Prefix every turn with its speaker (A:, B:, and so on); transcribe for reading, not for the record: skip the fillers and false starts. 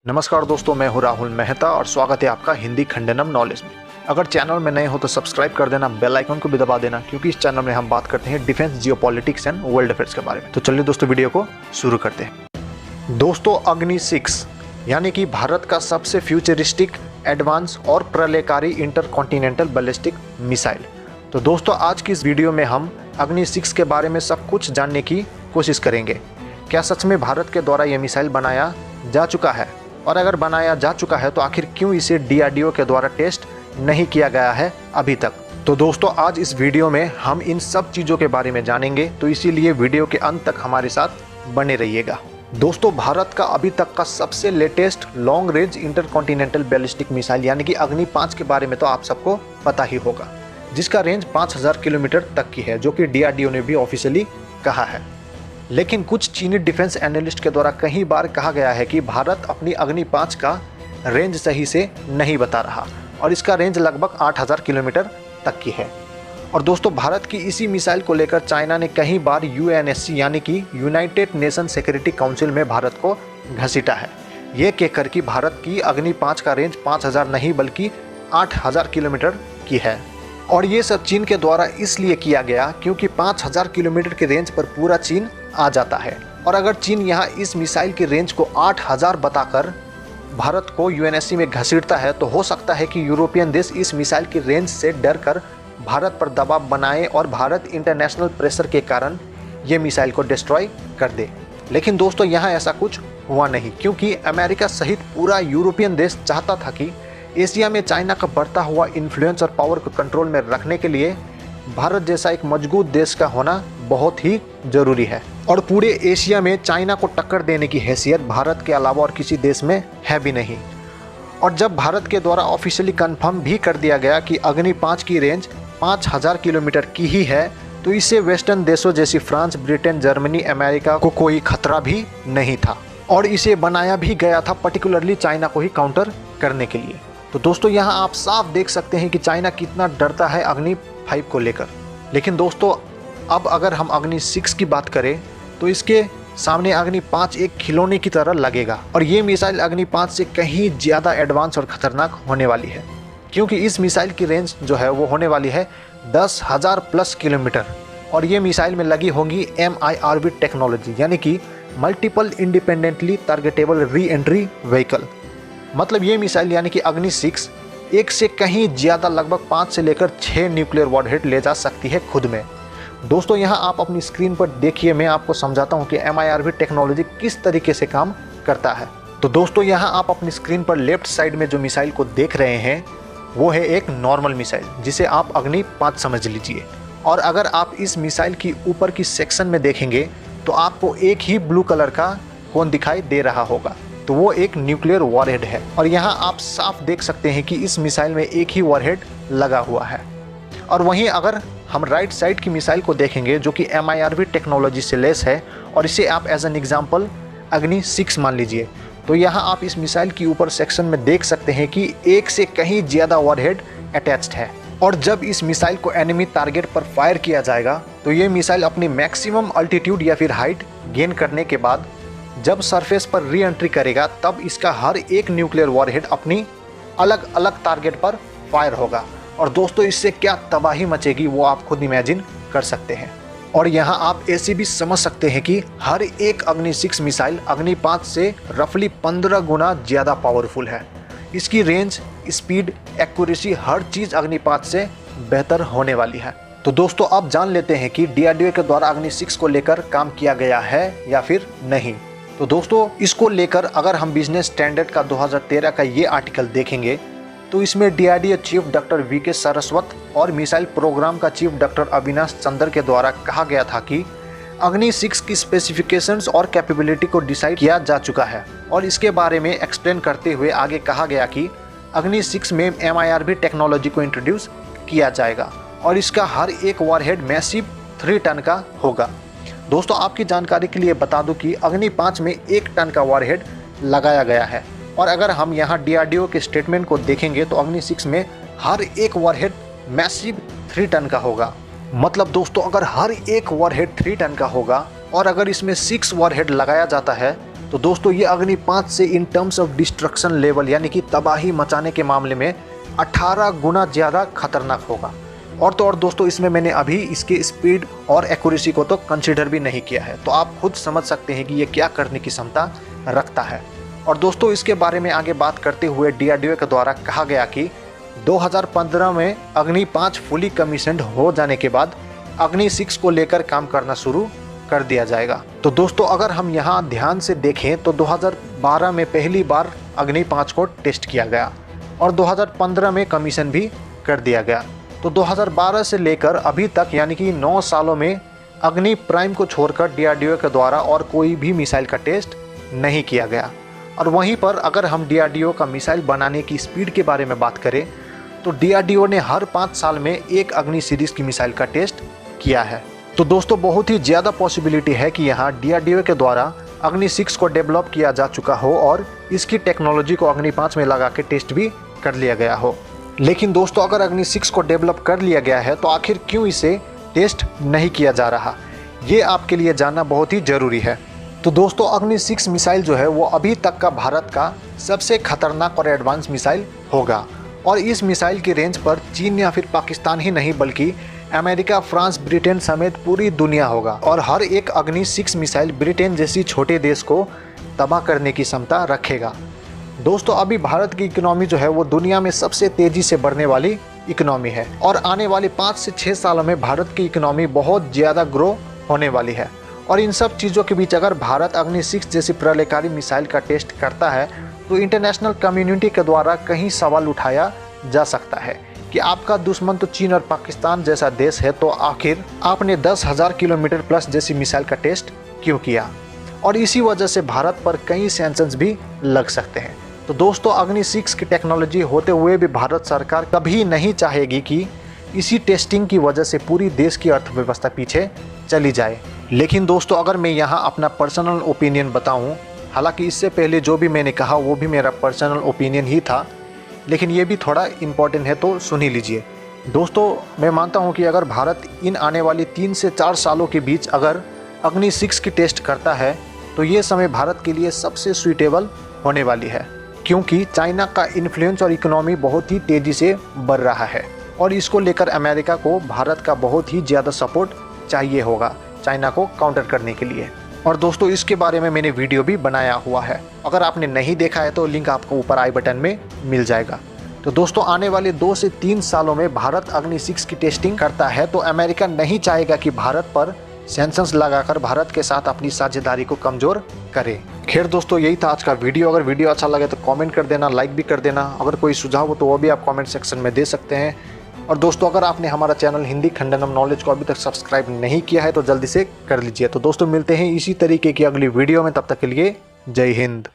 A: नमस्कार दोस्तों, मैं हूं राहुल मेहता और स्वागत है आपका हिंदी खंडनम नॉलेज में। अगर चैनल में नए हो तो सब्सक्राइब कर देना, बेल आइकन को भी दबा देना, क्योंकि इस चैनल में हम बात करते हैं defence, geopolitics and world affairs के बारे में। तो चलिए दोस्तों, वीडियो को शुरू करते हैं। दोस्तों, अग्नि 6 यानी कि भारत का सबसे फ्यूचरिस्टिक, एडवांस और प्रलयकारी इंटरकॉन्टिनेंटल बैलिस्टिक मिसाइल। तो दोस्तों, आज की इस वीडियो में हम अग्नि 6 के बारे में सब कुछ जानने की कोशिश करेंगे। क्या सच में भारत के द्वारा यह मिसाइल बनाया जा चुका है, और अगर बनाया जा चुका है तो आखिर क्यों इसे डीआरडीओ के द्वारा टेस्ट नहीं किया गया है अभी तक। तो दोस्तों, आज इस वीडियो में हम इन सब चीज़ों के बारे में जानेंगे, तो इसीलिए वीडियो के अंत तक हमारे साथ बने रहिएगा। दोस्तों, भारत का अभी तक का सबसे latest long range intercontinental ballistic missile यानी कि अग्नि 5 के बारे में तो आप सबको पता ही होगा, जिसका रेंज 5000 किलोमीटर तक की है, जो कि डीआरडीओ ने भी ऑफिशियली कहा है। लेकिन कुछ चीनी डिफेंस एनालिस्ट के द्वारा कई बार कहा गया है कि भारत अपनी अग्नि 5 का रेंज सही से नहीं बता रहा, और इसका रेंज लगभग 8000 किलोमीटर तक की है। और दोस्तों, भारत की इसी मिसाइल को लेकर चाइना ने कई बार यूएनएससी यानी कि यूनाइटेड नेशन सिक्योरिटी काउंसिल में भारत को घसीटा है, ये कहकर कि भारत की अग्नि 5 का रेंज 5000 नहीं बल्कि 8000 किलोमीटर की है। और ये सब चीन के द्वारा इसलिए किया गया क्योंकि 5000 किलोमीटर के रेंज पर पूरा चीन आ जाता है, और अगर चीन यहाँ इस मिसाइल की रेंज को 8000 बताकर भारत को यूएनएससी में घसीटता है, तो हो सकता है कि यूरोपियन देश इस मिसाइल की रेंज से डर कर भारत पर दबाव बनाए और भारत इंटरनेशनल प्रेशर के कारण ये मिसाइल को डिस्ट्रॉय कर दे। लेकिन दोस्तों, यहाँ ऐसा कुछ हुआ नहीं, क्योंकि अमेरिका सहित पूरा यूरोपियन देश चाहता था कि एशिया में चाइना का बढ़ता हुआ इन्फ्लुएंस और पावर को कंट्रोल में रखने के लिए भारत जैसा एक मजबूत देश का होना बहुत ही जरूरी है। और पूरे एशिया में चाइना को टक्कर देने की हैसियत भारत के अलावा और किसी देश में है भी नहीं। और जब भारत के द्वारा ऑफिशियली कंफर्म भी कर दिया गया कि अग्नि 5 की रेंज 5000 किलोमीटर की ही है, तो इससे वेस्टर्न देशों जैसे फ्रांस, ब्रिटेन, जर्मनी, अमेरिका को कोई खतरा भी नहीं था, और इसे बनाया भी गया था पर्टिकुलरली चाइना को ही काउंटर करने के लिए। तो दोस्तों, यहाँ आप साफ देख सकते हैं कि चाइना कितना डरता है अग्नि 5 को लेकर। लेकिन दोस्तों, अब अगर हम अग्नि 6 की बात करें तो इसके सामने अग्नि 5 एक खिलौने की तरह लगेगा, और ये मिसाइल अग्नि 5 से कहीं ज़्यादा एडवांस और ख़तरनाक होने वाली है, क्योंकि इस मिसाइल की रेंज जो है वो होने वाली है 10,000 प्लस किलोमीटर। और ये मिसाइल में लगी होंगी MIRV टेक्नोलॉजी यानी कि multiple independently targetable re entry vehicle. मतलब ये मिसाइल यानी कि अग्नि 6 एक से कहीं ज़्यादा लगभग 5 से लेकर 6 न्यूक्लियर वॉरहेड ले जा सकती है खुद में। दोस्तों, यहाँ आप अपनी स्क्रीन पर देखिए, मैं आपको समझाता हूँ कि MIRV टेक्नोलॉजी किस तरीके से काम करता है। तो दोस्तों, यहाँ आप अपनी स्क्रीन पर लेफ्ट साइड में जो मिसाइल को देख रहे हैं वो है एक नॉर्मल मिसाइल, जिसे आप अग्नि 5 समझ लीजिए। और अगर आप इस मिसाइल की ऊपर की सेक्शन में देखेंगे तो आपको एक ही ब्लू कलर का कोन दिखाई दे रहा होगा, तो वो एक न्यूक्लियर वॉरहेड है। और यहाँ आप साफ देख सकते हैं कि इस मिसाइल में एक ही वॉरहेड लगा हुआ है। और वहीं अगर हम राइट साइड की मिसाइल को देखेंगे जो कि MIRV टेक्नोलॉजी से लेस है, और इसे आप एज एन एग्जाम्पल अग्नि 6 मान लीजिए, तो यहाँ आप इस मिसाइल की ऊपर सेक्शन में देख सकते हैं कि एक से कहीं ज़्यादा वॉरहेड अटैच्ड है। और जब इस मिसाइल को एनिमी टारगेट पर फायर किया जाएगा तो ये मिसाइल अपनी मैक्सिमम अल्टीट्यूड या फिर हाइट गेन करने के बाद जब सरफेस पर री एंट्री करेगा, तब इसका हर एक न्यूक्लियर वॉरहेड अपनी अलग अलग टारगेट पर फायर होगा। और दोस्तों, इससे क्या तबाही मचेगी वो आप खुद इमेजिन कर सकते हैं। और यहाँ आप ऐसे भी समझ सकते हैं कि हर एक अग्नि 6 मिसाइल अग्नि 5 से रफली 15 गुना ज़्यादा पावरफुल है। इसकी रेंज, स्पीड, एक्यूरेसी हर चीज़ अग्नि 5 से बेहतर होने वाली है। तो दोस्तों, अब जान लेते हैं कि डीआरडीओ के द्वारा अग्नि 6 को लेकर काम किया गया है या फिर नहीं। तो दोस्तों, इसको लेकर अगर हम बिजनेस स्टैंडर्ड का 2013 का ये आर्टिकल देखेंगे तो इसमें DRDO chief doctor VK Saraswat और मिसाइल प्रोग्राम का चीफ डॉक्टर अविनाश चंद्र के द्वारा कहा गया था कि अग्नि 6 की स्पेसिफिकेशंस और कैपेबिलिटी को डिसाइड किया जा चुका है। और इसके बारे में एक्सप्लेन करते हुए आगे कहा गया कि अग्नि 6 में MIRV टेक्नोलॉजी को इंट्रोड्यूस किया जाएगा, और इसका हर एक वॉरहेड मैसिव 3 टन का होगा। दोस्तों, आपकी जानकारी के लिए बता दूं कि अग्नि 5 में 1 टन का वॉरहेड लगाया गया है। और अगर हम यहाँ डीआरडीओ के स्टेटमेंट को देखेंगे तो अग्नि 6 में हर एक वॉरहेड मैसिव 3 टन का होगा। मतलब दोस्तों, अगर हर एक वॉरहेड 3 टन का होगा और अगर इसमें 6 वॉरहेड लगाया जाता है तो दोस्तों ये अग्नि 5 से in terms of destruction level यानी कि तबाही मचाने के मामले में 18 गुना ज़्यादा खतरनाक होगा। और तो और दोस्तों इसमें मैंने अभी इसके स्पीड और एक्यूरेसी को तो कंसीडर भी नहीं किया है, तो आप खुद समझ सकते हैं कि ये क्या करने की क्षमता रखता है। और दोस्तों इसके बारे में आगे बात करते हुए DRDO के द्वारा कहा गया कि 2015 में अग्नि 5 फुली कमीशन्ड हो जाने के बाद अग्नि 6 को लेकर काम करना शुरू कर दिया जाएगा। तो दोस्तों अगर हम यहाँ ध्यान से देखें तो 2012 में पहली बार अग्नि 5 को टेस्ट किया गया और 2015 में कमीशन भी कर दिया गया। तो 2012 से लेकर अभी तक यानी कि 9 सालों में अग्नि प्राइम को छोड़कर DRDO के द्वारा और कोई भी मिसाइल का टेस्ट नहीं किया गया। और वहीं पर अगर हम DRDO का मिसाइल बनाने की स्पीड के बारे में बात करें तो DRDO ने हर 5 साल में एक अग्नि सीरीज़ की मिसाइल का टेस्ट किया है। तो दोस्तों बहुत ही ज़्यादा पॉसिबिलिटी है कि यहाँ DRDO के द्वारा अग्नि 6 को डेवलप किया जा चुका हो और इसकी टेक्नोलॉजी को अग्नि 5 में लगा के टेस्ट भी कर लिया गया हो। लेकिन दोस्तों अगर अग्नि 6 को डेवलप कर लिया गया है तो आखिर क्यों इसे टेस्ट नहीं किया जा रहा, ये आपके लिए जानना बहुत ही ज़रूरी है। तो दोस्तों अग्नि 6 मिसाइल जो है वो अभी तक का भारत का सबसे खतरनाक और एडवांस मिसाइल होगा। और इस मिसाइल की रेंज पर चीन या फिर पाकिस्तान ही नहीं बल्कि अमेरिका, फ्रांस, ब्रिटेन समेत पूरी दुनिया होगा। और हर एक अग्नि 6 मिसाइल ब्रिटेन जैसी छोटे देश को तबाह करने की क्षमता रखेगा। दोस्तों अभी भारत की इकोनॉमी जो है वो दुनिया में सबसे तेज़ी से बढ़ने वाली इकोनॉमी है और आने वाले 5 से 6 सालों में भारत की इकोनॉमी बहुत ज़्यादा ग्रो होने वाली है। और इन सब चीज़ों के बीच अगर भारत अग्नि 6 जैसी प्रलयकारी मिसाइल का टेस्ट करता है तो इंटरनेशनल कम्युनिटी के द्वारा कहीं सवाल उठाया जा सकता है कि आपका दुश्मन तो चीन और पाकिस्तान जैसा देश है, तो आखिर आपने 10,000 किलोमीटर प्लस जैसी मिसाइल का टेस्ट क्यों किया। और इसी वजह से भारत पर कई सैंक्शंस भी लग सकते हैं। तो दोस्तों अग्नि 6 की टेक्नोलॉजी होते हुए भी भारत सरकार कभी नहीं चाहेगी कि इसी टेस्टिंग की वजह से पूरी देश की अर्थव्यवस्था पीछे चली जाए। लेकिन दोस्तों अगर मैं यहाँ अपना पर्सनल ओपिनियन बताऊँ, हालांकि इससे पहले जो भी मैंने कहा वो भी मेरा पर्सनल ओपिनियन ही था, लेकिन ये भी थोड़ा इम्पॉर्टेंट है तो सुन ही लीजिए। दोस्तों मैं मानता हूँ कि अगर भारत इन आने वाली 3 से 4 सालों के बीच अगर अग्नि 6 की टेस्ट करता है तो ये समय भारत के लिए सबसे सूटेबल होने वाली है, क्योंकि चाइना का इन्फ्लुएंस और इकोनॉमी बहुत ही तेज़ी से बढ़ रहा है और इसको लेकर अमेरिका को भारत का बहुत ही ज़्यादा सपोर्ट चाहिए होगा चाइना को काउंटर करने के लिए। और दोस्तों इसके बारे में मैंने वीडियो भी बनाया हुआ है, अगर आपने नहीं देखा है तो लिंक आपको ऊपर आई बटन में मिल जाएगा। तो दोस्तों आने वाले 2 से 3 सालों में भारत अग्नि 6 की टेस्टिंग करता है तो अमेरिका नहीं चाहेगा कि भारत पर सैंक्शंस लगाकर भारत के साथ अपनी साझेदारी को कमज़ोर करे। खैर दोस्तों यही था आज का वीडियो। अगर वीडियो अच्छा लगे तो कमेंट कर देना, लाइक भी कर देना। अगर कोई सुझाव हो तो वो भी आप कमेंट सेक्शन में दे सकते हैं। और दोस्तों अगर आपने हमारा चैनल हिंदी खंडनम नॉलेज को अभी तक सब्सक्राइब नहीं किया है तो जल्दी से कर लीजिए। तो दोस्तों मिलते हैं इसी तरीके की अगली वीडियो में, तब तक के लिए जय हिंद।